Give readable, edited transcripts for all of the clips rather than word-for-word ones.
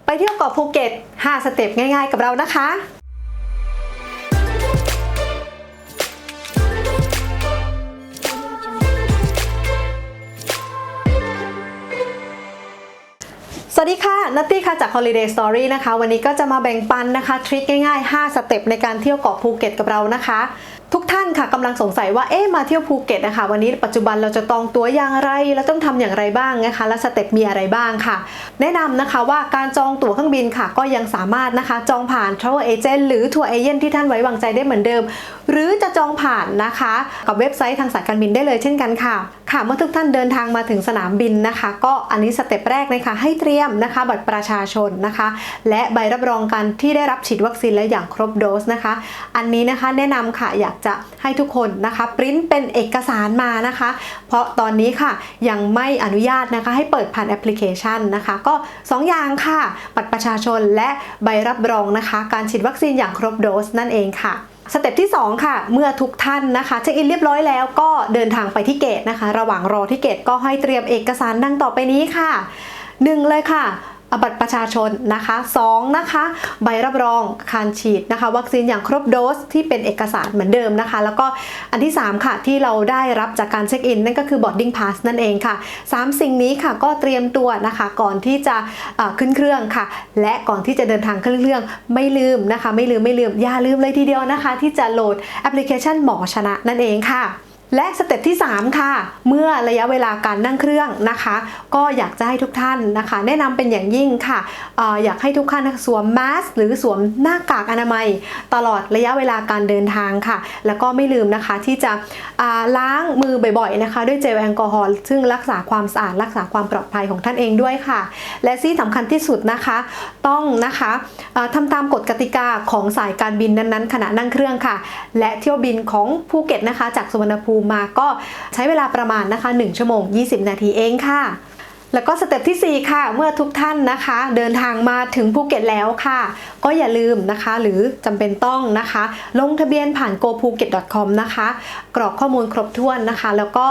ไปเที่ยวเกาะภูเก็ต5สเต็ปง่ายๆกับเรานะคะสวัสดีค่ะนัตตี้ค่ะจาก Holiday Story นะคะวันนี้ก็จะมาแบ่งปันนะคะทริคง่ายๆ5สเต็ปในการเที่ยวเกาะภูเก็ตกับเรานะคะทุกท่านค่ะกำลังสงสัยว่ามาเที่ยวภูเก็ตนะคะวันนี้ปัจจุบันเราจะจองตั๋วอย่างไรแล้วต้องทำอย่างไรบ้างนะคะและสเต็ปมีอะไรบ้างค่ะแนะนำนะคะว่าการจองตั๋วเครื่องบินค่ะก็ยังสามารถนะคะจองผ่าน Travel Agent หรือ Tour Agent ที่ท่านไว้วางใจได้เหมือนเดิมหรือจะจองผ่านนะคะกับเว็บไซต์ทางสายการบินได้เลยเช่นกันค่ะเมื่อทุกท่านเดินทางมาถึงสนามบินนะคะก็อันนี้สเต็ปแรกนะคะให้เตรียมนะคะบัตรประชาชนนะคะและใบรับรองการที่ได้รับฉีดวัคซีนแล้วอย่างครบโดสนะคะอันนี้นะคะแนะนำค่ะอยากจะให้ทุกคนนะคะปริ้นเป็นเอกสารมานะคะเพราะตอนนี้ค่ะยังไม่อนุญาตนะคะให้เปิดผ่านแอปพลิเคชันนะคะก็2อย่างค่ะบัตรประชาชนและใบรับรองนะคะการฉีดวัคซีนอย่างครบโดสนั่นเองค่ะสเต็ปที่2ค่ะเมื่อทุกท่านนะคะเช็คอินเรียบร้อยแล้วก็เดินทางไปที่เกตนะคะระหว่างรอที่เกตก็ให้เตรียมเอกสารดังต่อไปนี้ค่ะ1เลยค่ะบัตรประชาชนนะคะ2นะคะใบรับรองการฉีดนะคะวัคซีนอย่างครบโดสที่เป็นเอกสารเหมือนเดิมนะคะแล้วก็อันที่3ค่ะที่เราได้รับจากการเช็คอินนั่นก็คือ boarding pass นั่นเองค่ะ3สิ่งนี้ค่ะก็เตรียมตัวนะคะก่อนที่จะขึ้นเครื่องค่ะและก่อนที่จะเดินทางขึ้นเครื่องไม่ลืมนะคะไม่ลืมอย่าลืมเลยทีเดียวนะคะที่จะโหลดแอปพลิเคชันหมอชนะนั่นเองค่ะและสเต็ปที่3ค่ะเมื่อระยะเวลาการนั่งเครื่องนะคะก็อยากจะให้ทุกท่านนะคะแนะนำเป็นอย่างยิ่งค่ะอยากให้ทุกท่านสวมแมสหรือสวมหน้ากากอนามัยตลอดระยะเวลาการเดินทางค่ะแล้วก็ไม่ลืมนะคะที่จะล้างมือบ่อยๆนะคะด้วยเจลแอลกอฮอล์ซึ่งรักษาความสะอาดรักษาความปลอดภัยของท่านเองด้วยค่ะและที่สำคัญที่สุดนะคะต้องนะคะทำตามกฎกติกาของสายการบินนั้นๆขณะนั่งเครื่องค่ะและเที่ยวบินของภูเก็ตนะคะจากสุวรรณภูมิมาก็ใช้เวลาประมาณนะคะ1ชั่วโมง20นาทีเองค่ะแล้วก็สเต็ปที่4ค่ะเมื่อทุกท่านนะคะเดินทางมาถึงภูเก็ตแล้วค่ะก็อย่าลืมนะคะหรือจำเป็นต้องนะคะลงทะเบียนผ่าน gophuket.com นะคะกรอกข้อมูลครบถ้วนนะคะแล้วก็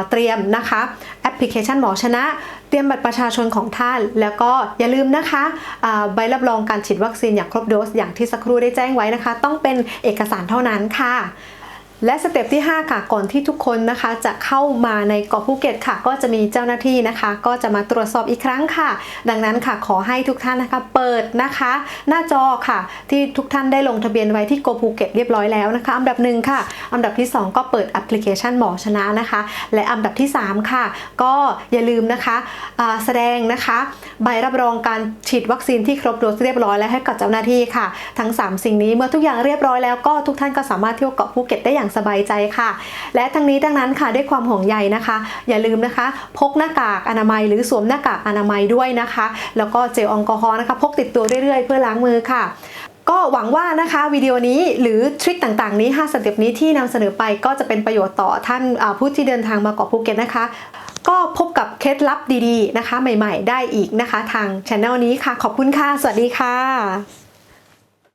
เตรียมนะคะแอปพลิเคชันหมอชนะเตรียมบัตรประชาชนของท่านแล้วก็อย่าลืมนะคะใบรับรองการฉีดวัคซีนอย่างครบโดสอย่างที่สักครู่ได้แจ้งไว้นะคะต้องเป็นเอกสารเท่านั้นค่ะและสเต็ปที่5ค่ะก่อนที่ทุกคนนะคะจะเข้ามาในเกาะภูเก็ตค่ะก็จะมีเจ้าหน้าที่นะคะก็จะมาตรวจสอบอีกครั้งค่ะดังนั้นค่ะขอให้ทุกท่านนะคะเปิดนะคะหน้าจอค่ะที่ทุกท่านได้ลงทะเบียนไว้ที่โกภูเก็ตเรียบร้อยแล้วนะคะอันดับ1ค่ะอันดับที่2ก็เปิดแอปพลิเคชันหมอชนะนะคะและอันดับที่3ค่ะก็อย่าลืมนะคะแสดงนะคะใบรับรองการฉีดวัคซีนที่ครบโดสเรียบร้อยแล้วให้กับเจ้าหน้าที่ค่ะทั้ง3สิ่งนี้เมื่อทุกอย่างเรียบร้อยแล้วก็ทุกท่านก็สามารถเที่ยวเกาะภูเก็ตได้อย่างสบายใจค่ะและทั้งนี้ทั้งนั้นค่ะด้วยความห่วงใยนะคะอย่าลืมนะคะพกหน้ากากอนามัยหรือสวมหน้ากากอนามัยด้วยนะคะแล้วก็เจลแอลกอฮอล์นะคะพกติดตัวเรื่อยๆเพื่อล้างมือค่ะก็หวังว่านะคะวิดีโอนี้หรือทริคต่างๆนี้5สเต็ปนี้ที่นำเสนอไปก็จะเป็นประโยชน์ต่อท่านผู้ที่เดินทางมาเกาะภูเก็ตนะคะก็พบกับเคล็ดลับดีๆนะคะใหม่ๆได้อีกนะคะทาง channel นี้ค่ะขอบคุณค่ะสวัสดีค่ะ